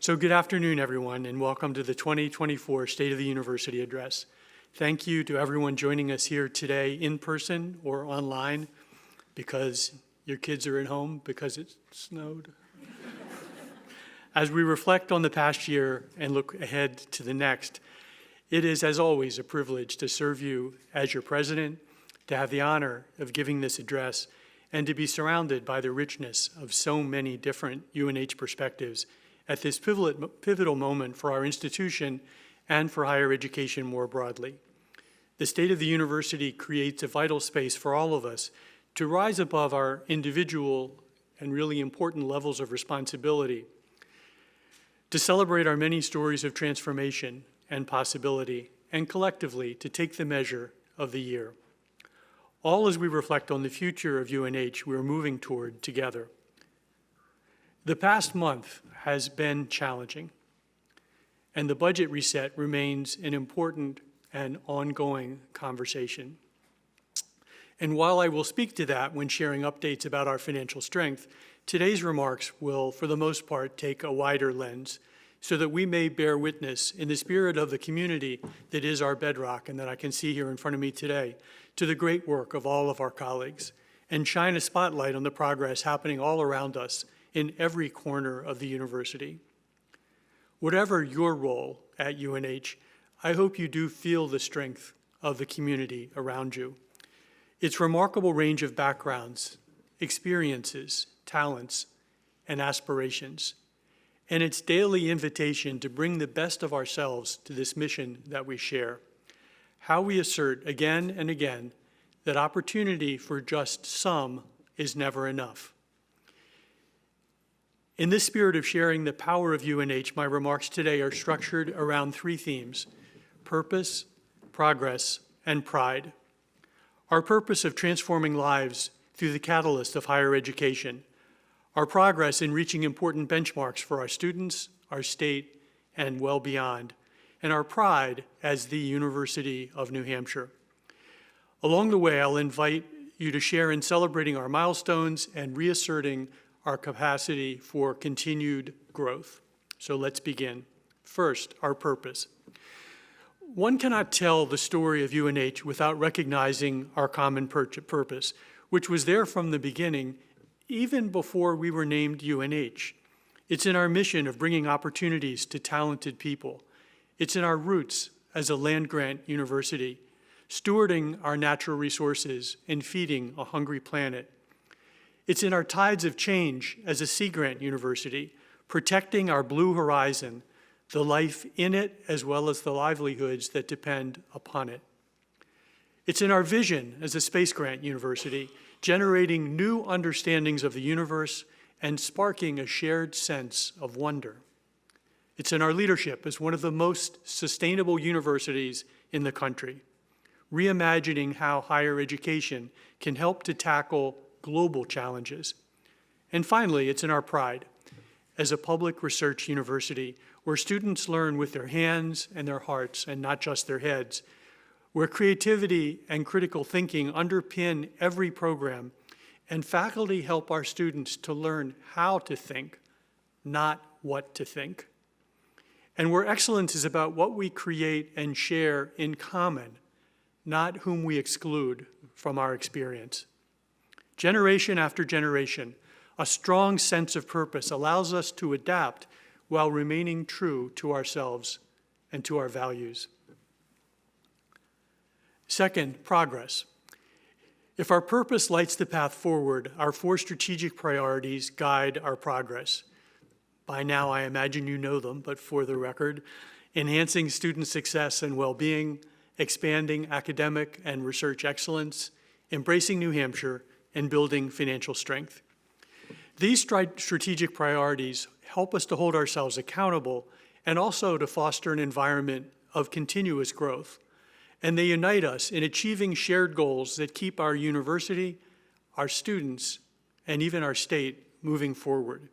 So good afternoon, everyone, and welcome to the 2024 State of the University Address. Thank you to everyone joining us here today in person or online because your kids are at home because it snowed. As we reflect on the past year and look ahead to the next, it is, as always, a privilege to serve you as your president, to have the honor of giving this address, and to be surrounded by the richness of so many different UNH perspectives at this pivotal moment for our institution and for higher education more broadly. The State of the University creates a vital space for all of us to rise above our individual and really important levels of responsibility, to celebrate our many stories of transformation and possibility, and collectively to take the measure of the year. All as we reflect on the future of UNH we are moving toward together. The past month has been challenging, and the budget reset remains an important and ongoing conversation. And while I will speak to that when sharing updates about our financial strength, today's remarks will, for the most part, take a wider lens so that we may bear witness in the spirit of the community that is our bedrock and that I can see here in front of me today to the great work of all of our colleagues and shine a spotlight on the progress happening all around us in every corner of the university. Whatever your role at UNH, I hope you do feel the strength of the community around you. Its remarkable range of backgrounds, experiences, talents, and aspirations, and its daily invitation to bring the best of ourselves to this mission that we share. How we assert again and again that opportunity for just some is never enough. In this spirit of sharing the power of UNH, my remarks today are structured around three themes: purpose, progress, and pride. Our purpose of transforming lives through the catalyst of higher education, our progress in reaching important benchmarks for our students, our state, and well beyond, and our pride as the University of New Hampshire. Along the way, I'll invite you to share in celebrating our milestones and reasserting our capacity for continued growth. So let's begin. First, our purpose. One cannot tell the story of UNH without recognizing our common purpose, which was there from the beginning, even before we were named UNH. It's in our mission of bringing opportunities to talented people. It's in our roots as a land-grant university, stewarding our natural resources and feeding a hungry planet. It's in our tides of change as a sea-grant university, protecting our blue horizon, the life in it as well as the livelihoods that depend upon it. It's in our vision as a space-grant university, generating new understandings of the universe and sparking a shared sense of wonder. It's in our leadership as one of the most sustainable universities in the country, reimagining how higher education can help to tackle global challenges. And finally, it's in our pride as a public research university where students learn with their hands and their hearts and not just their heads, where creativity and critical thinking underpin every program, and faculty help our students to learn how to think, not what to think. And where excellence is about what we create and share in common, not whom we exclude from our experience. Generation after generation, a strong sense of purpose allows us to adapt while remaining true to ourselves and to our values. Second, progress. If our purpose lights the path forward, our four strategic priorities guide our progress. By now, I imagine you know them, but for the record, enhancing student success and well-being, expanding academic and research excellence, embracing New Hampshire, and building financial strength. These strategic priorities help us to hold ourselves accountable and also to foster an environment of continuous growth. And they unite us in achieving shared goals that keep our university, our students, and even our state moving forward.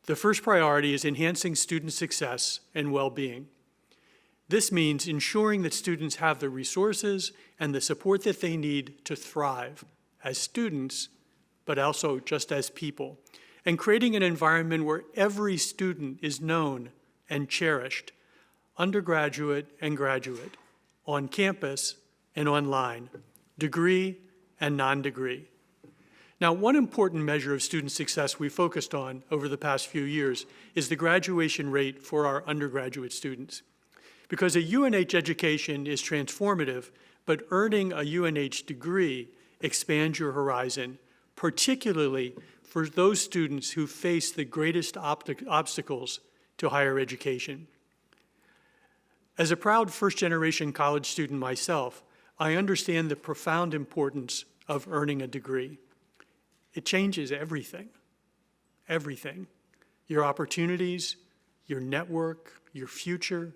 The first priority is enhancing student success and well-being. This means ensuring that students have the resources and the support that they need to thrive as students, but also just as people, and creating an environment where every student is known and cherished, undergraduate and graduate, on campus and online, degree and non-degree. Now, one important measure of student success we focused on over the past few years is the graduation rate for our undergraduate students. Because a UNH education is transformative, but earning a UNH degree expands your horizon, particularly for those students who face the greatest obstacles to higher education. As a proud first-generation college student myself, I understand the profound importance of earning a degree. It changes everything, everything. Your opportunities, your network, your future.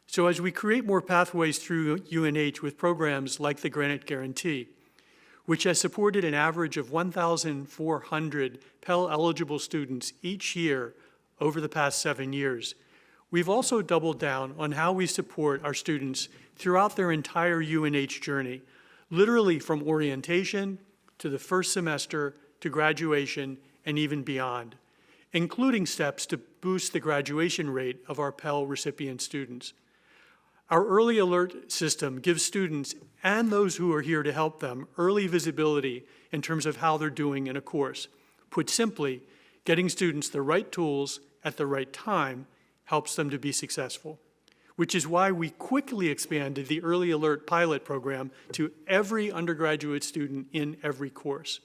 So as we create more pathways through UNH with programs like the Granite Guarantee, which has supported an average of 1,400 Pell-eligible students each year over the past 7 years, we've also doubled down on how we support our students throughout their entire UNH journey, literally from orientation to the first semester to graduation and even beyond, including steps to boost the graduation rate of our Pell recipient students. Our early alert system gives students and those who are here to help them early visibility in terms of how they're doing in a course. Put simply, getting students the right tools at the right time helps them to be successful, which is why we quickly expanded the Early Alert pilot program to every undergraduate student in every course.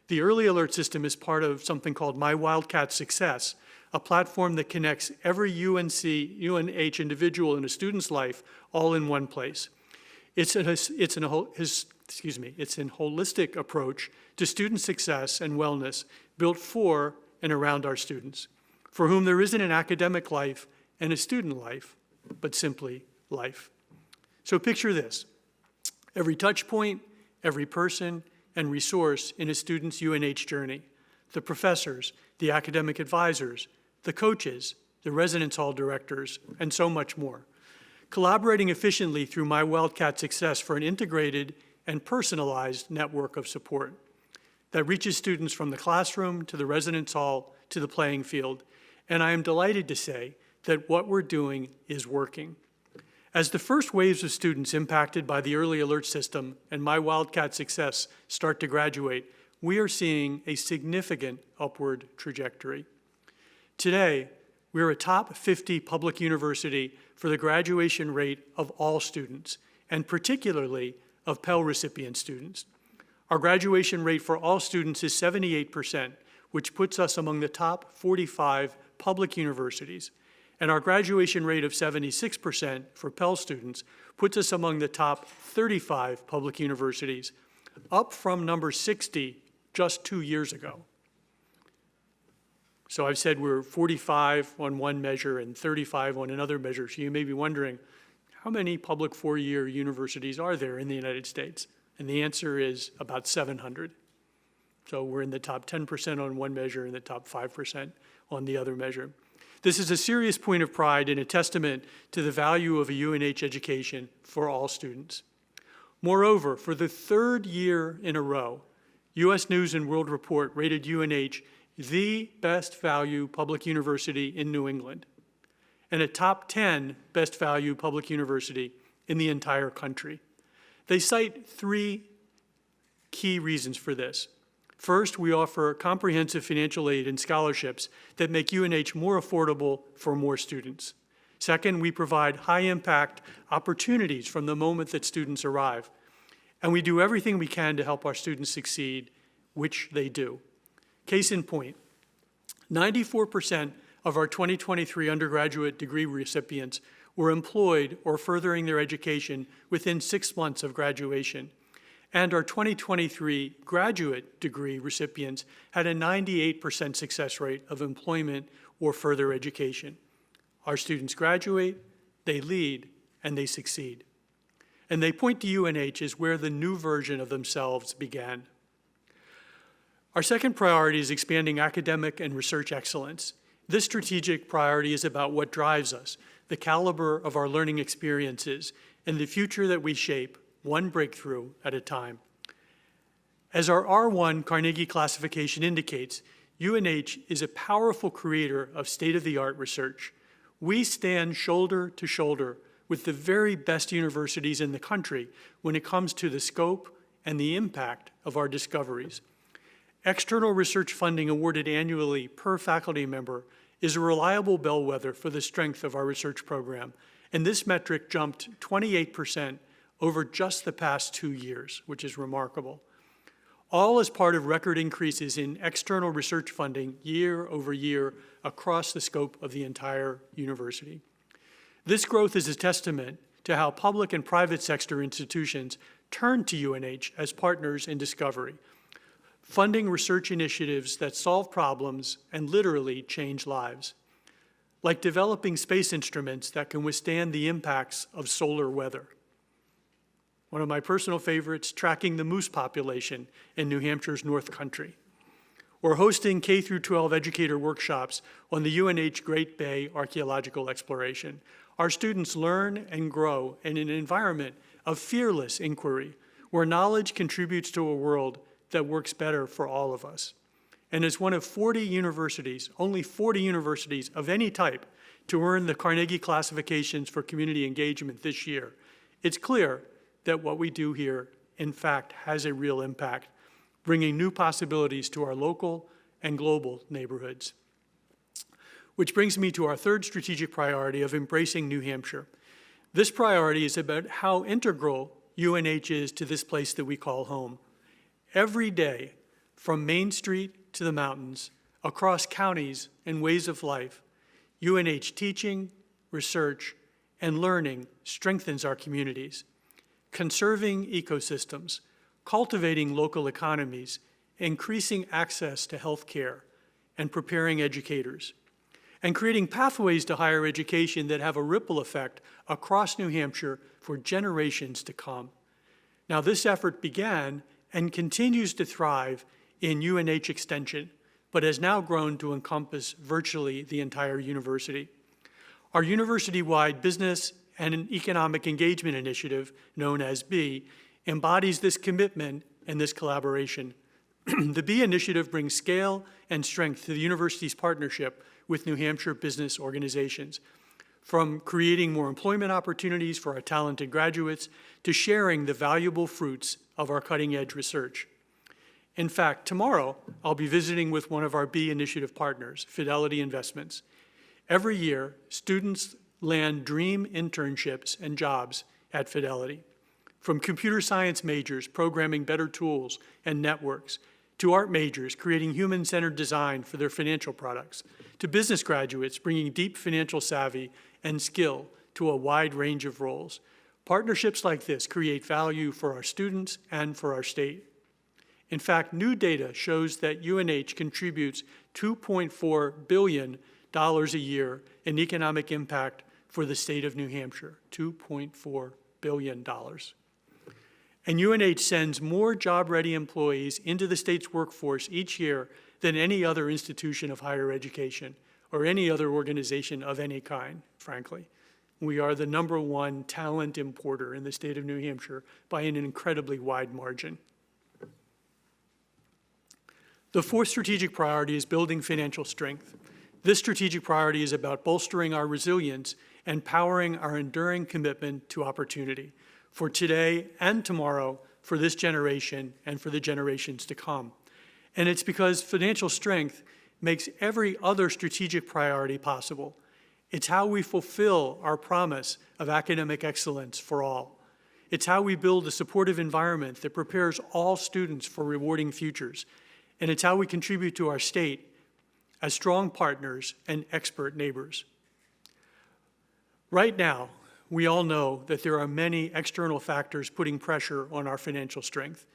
The Early Alert system is part of something called My Wildcat Success, a platform that connects every UNH individual in a student's life all in one place. It's an holistic approach to student success and wellness built for and around our students, for whom there isn't an academic life and a student life, but simply life. So picture this. Every touch point, every person, and resource in a student's UNH journey, the professors, the academic advisors, the coaches, the residence hall directors, and so much more. Collaborating efficiently through My Wildcat Success for an integrated and personalized network of support that reaches students from the classroom to the residence hall to the playing field. And I am delighted to say that what we're doing is working. As the first waves of students impacted by the Early Alert system and My Wildcat Success start to graduate, we are seeing a significant upward trajectory. Today, we're a top 50 public university for the graduation rate of all students, and particularly of Pell recipient students. Our graduation rate for all students is 78%, which puts us among the top 45 public universities. And our graduation rate of 76% for Pell students puts us among the top 35 public universities, up from number 60 just 2 years ago. So I've said we're 45 on one measure and 35 on another measure. So you may be wondering, how many public four-year universities are there in the United States? And the answer is about 700. So we're in the top 10% on one measure and the top 5% on the other measure. This is a serious point of pride and a testament to the value of a UNH education for all students. Moreover, for the third year in a row, U.S. News and World Report rated UNH the best value public university in New England and a top 10 best value public university in the entire country. They cite three key reasons for this. First, we offer comprehensive financial aid and scholarships that make UNH more affordable for more students. Second, we provide high-impact opportunities from the moment that students arrive. And we do everything we can to help our students succeed, which they do. Case in point, 94% of our 2023 undergraduate degree recipients were employed or furthering their education within 6 months of graduation. And our 2023 graduate degree recipients had a 98% success rate of employment or further education. Our students graduate, they lead, and they succeed. And they point to UNH as where the new version of themselves began. Our second priority is expanding academic and research excellence. This strategic priority is about what drives us, the caliber of our learning experiences, and the future that we shape, one breakthrough at a time. As our R1 Carnegie classification indicates, UNH is a powerful creator of state-of-the-art research. We stand shoulder to shoulder with the very best universities in the country when it comes to the scope and the impact of our discoveries. External research funding awarded annually per faculty member is a reliable bellwether for the strength of our research program, and this metric jumped 28% over just the past 2 years, which is remarkable. All as part of record increases in external research funding year over year across the scope of the entire university. This growth is a testament to how public and private sector institutions turn to UNH as partners in discovery, funding research initiatives that solve problems and literally change lives, like developing space instruments that can withstand the impacts of solar weather. One of my personal favorites, tracking the moose population in New Hampshire's North Country, or hosting K-12 educator workshops on the UNH Great Bay archaeological exploration. Our students learn and grow in an environment of fearless inquiry, where knowledge contributes to a world that works better for all of us. And as one of 40 universities, only 40 universities of any type, to earn the Carnegie classifications for community engagement this year, it's clear that what we do here, in fact, has a real impact, bringing new possibilities to our local and global neighborhoods. Which brings me to our third strategic priority of embracing New Hampshire. This priority is about how integral UNH is to this place that we call home. Every day, from Main Street to the mountains, across counties and ways of life, UNH teaching, research, and learning strengthens our communities. Conserving ecosystems, cultivating local economies, increasing access to health care, and preparing educators, and creating pathways to higher education that have a ripple effect across New Hampshire for generations to come. Now, this effort began and continues to thrive in UNH Extension, but has now grown to encompass virtually the entire university. Our university-wide business and an economic engagement initiative, known as B, embodies this commitment and this collaboration. The B initiative brings scale and strength to the university's partnership with New Hampshire business organizations, from creating more employment opportunities for our talented graduates to sharing the valuable fruits of our cutting-edge research. In fact, tomorrow, I'll be visiting with one of our B initiative partners, Fidelity Investments. Every year, students land dream internships and jobs at Fidelity. From computer science majors programming better tools and networks, to art majors creating human-centered design for their financial products, to business graduates bringing deep financial savvy and skill to a wide range of roles. Partnerships like this create value for our students and for our state. In fact, new data shows that UNH contributes $2.4 billion a year in economic impact for the state of New Hampshire, $2.4 billion. And UNH sends more job-ready employees into the state's workforce each year than any other institution of higher education or any other organization of any kind, frankly. We are the #1 talent importer in the state of New Hampshire by an incredibly wide margin. The fourth strategic priority is building financial strength. This strategic priority is about bolstering our resilience and powering our enduring commitment to opportunity for today and tomorrow, for this generation and for the generations to come. And it's because financial strength makes every other strategic priority possible. It's how we fulfill our promise of academic excellence for all. It's how we build a supportive environment that prepares all students for rewarding futures. And it's how we contribute to our state as strong partners and expert neighbors. Right now, we all know that there are many external factors putting pressure on our financial strength.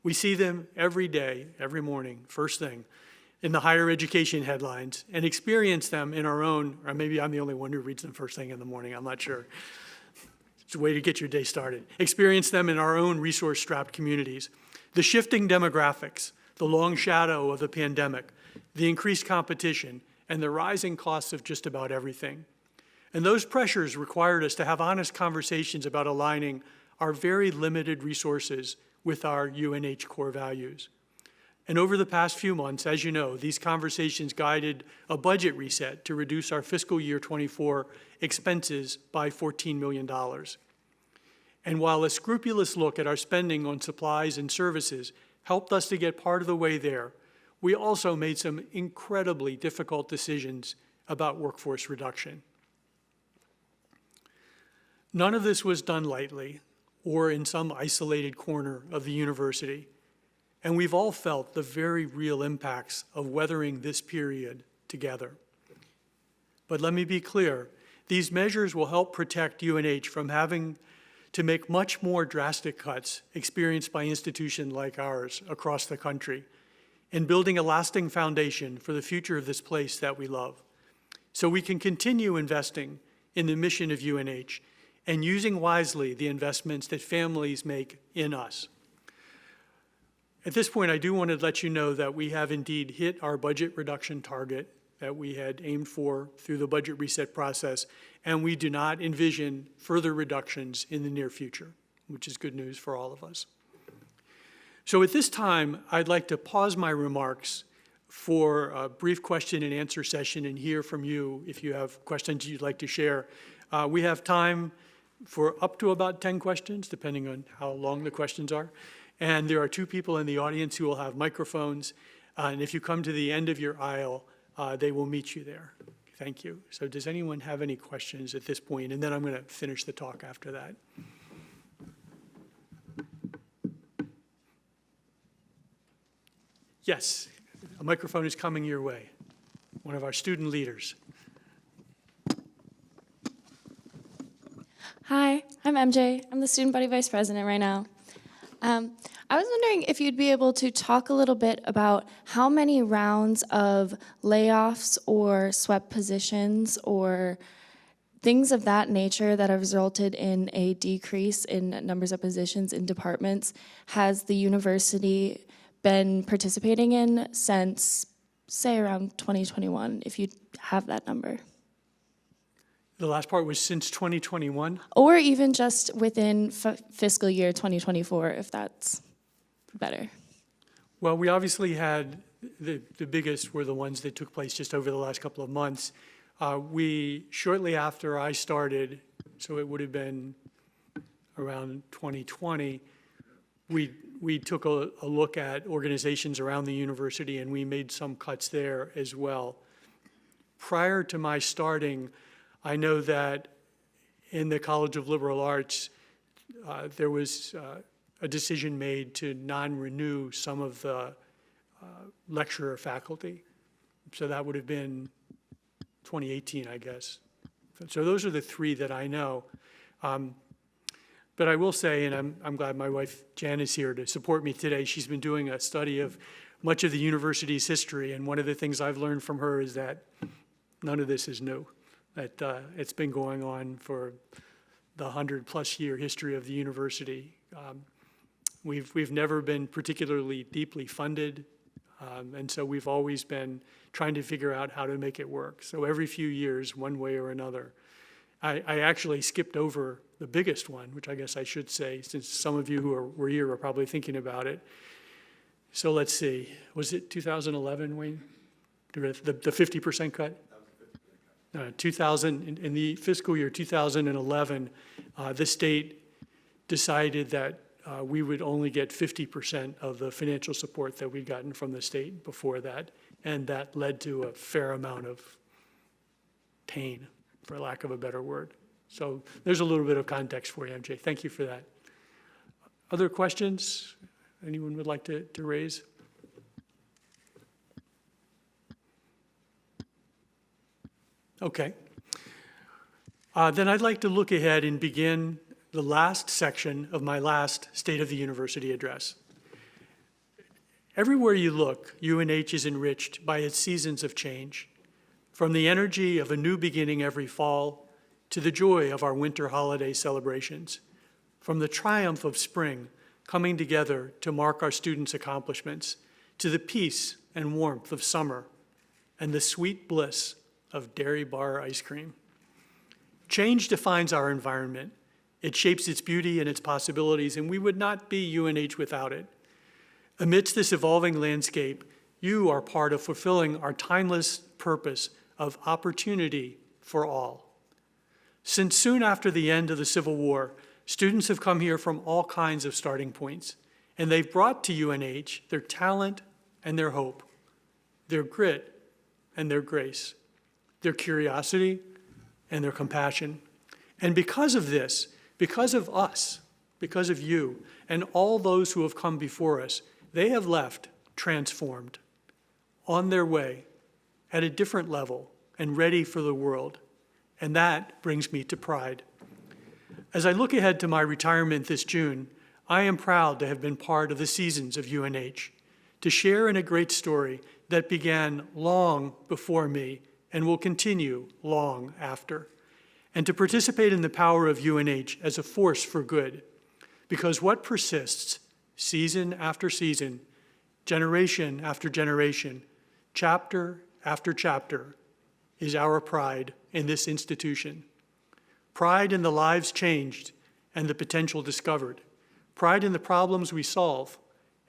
We see them every day, every morning, first thing, in the higher education headlines, and experience them in our own, or maybe I'm the only one who reads them first thing in the morning, I'm not sure. It's a way to get your day started. Experience them in our own resource-strapped communities. The shifting demographics, the long shadow of the pandemic, the increased competition, and the rising costs of just about everything. And those pressures required us to have honest conversations about aligning our very limited resources with our UNH core values. And over the past few months, as you know, these conversations guided a budget reset to reduce our fiscal year 24 expenses by $14 million. And while a scrupulous look at our spending on supplies and services helped us to get part of the way there, we also made some incredibly difficult decisions about workforce reduction. None of this was done lightly or in some isolated corner of the university, and we've all felt the very real impacts of weathering this period together. But let me be clear, these measures will help protect UNH from having to make much more drastic cuts experienced by institutions like ours across the country, and building a lasting foundation for the future of this place that we love. So we can continue investing in the mission of UNH and using wisely the investments that families make in us. At this point, I do want to let you know that we have indeed hit our budget reduction target that we had aimed for through the budget reset process, and we do not envision further reductions in the near future, which is good news for all of us. So at this time, I'd like to pause my remarks for a brief question and answer session and hear from you if you have questions you'd like to share. We have time for up to about 10 questions, depending on how long the questions are. And there are 2 people in the audience who will have microphones. And if you come to the end of your aisle, they will meet you there. Thank you. So does anyone have any questions at this point? And then I'm going to finish the talk after that. Yes, a microphone is coming your way. One of our student leaders. Hi, I'm MJ. I'm the Student Body Vice President right now. I was wondering if you'd be able to talk a little bit about how many rounds of layoffs or swept positions or things of that nature that have resulted in a decrease in numbers of positions in departments has the university been participating in since, say, around 2021, if you have that number? The last part was since 2021? Or even just within fiscal year 2024, if that's better. Well, we obviously had, the biggest were the ones that took place just over the last couple of months. Shortly after I started, so it would have been around 2020, we took a look at organizations around the university and we made some cuts there as well. Prior to my starting, I know that in the College of Liberal Arts, there was a decision made to non-renew some of the lecturer faculty. So that would have been 2018, I guess. So those are the 3 that I know. But I will say, and I'm glad my wife Jan is here to support me today, she's been doing a study of much of the university's history, and one of the things I've learned from her is that none of this is new. That it's been going on for the 100+ year history of the university. We've never been particularly deeply funded, and so we've always been trying to figure out how to make it work. So every few years, one way or another. I actually skipped over the biggest one, which I guess I should say, since some of you who were here are probably thinking about it. So let's see, was it 2011, Wayne? The 50% cut? 2000, in the fiscal year 2011, the state decided that we would only get 50% of the financial support that we'd gotten from the state before that, and that led to a fair amount of pain, for lack of a better word. So there's a little bit of context for you, MJ. Thank you for that. Other questions anyone would like to raise? Okay. Then I'd like to look ahead and begin the last section of my last State of the University address. Everywhere you look, UNH is enriched by its seasons of change, from the energy of a new beginning every fall to the joy of our winter holiday celebrations, from the triumph of spring coming together to mark our students' accomplishments, to the peace and warmth of summer and the sweet bliss of dairy bar ice cream. Change defines our environment. It shapes its beauty and its possibilities, and we would not be UNH without it. Amidst this evolving landscape, you are part of fulfilling our timeless purpose of opportunity for all. Since soon after the end of the Civil War, students have come here from all kinds of starting points, and they've brought to UNH their talent and their hope, their grit and their grace, their curiosity and their compassion. And because of this, because of us, because of you, and all those who have come before us, they have left transformed, on their way, at a different level, and ready for the world. And that brings me to pride. As I look ahead to my retirement this June, I am proud to have been part of the seasons of UNH, to share in a great story that began long before me and will continue long after, and to participate in the power of UNH as a force for good, because what persists season after season, generation after generation, chapter after chapter, is our pride in this institution. Pride in the lives changed and the potential discovered. Pride in the problems we solve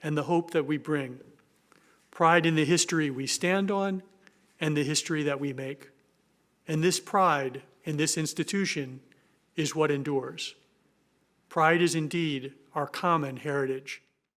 and the hope that we bring. Pride in the history we stand on and the history that we make. And this pride in this institution is what endures. Pride is indeed our common heritage.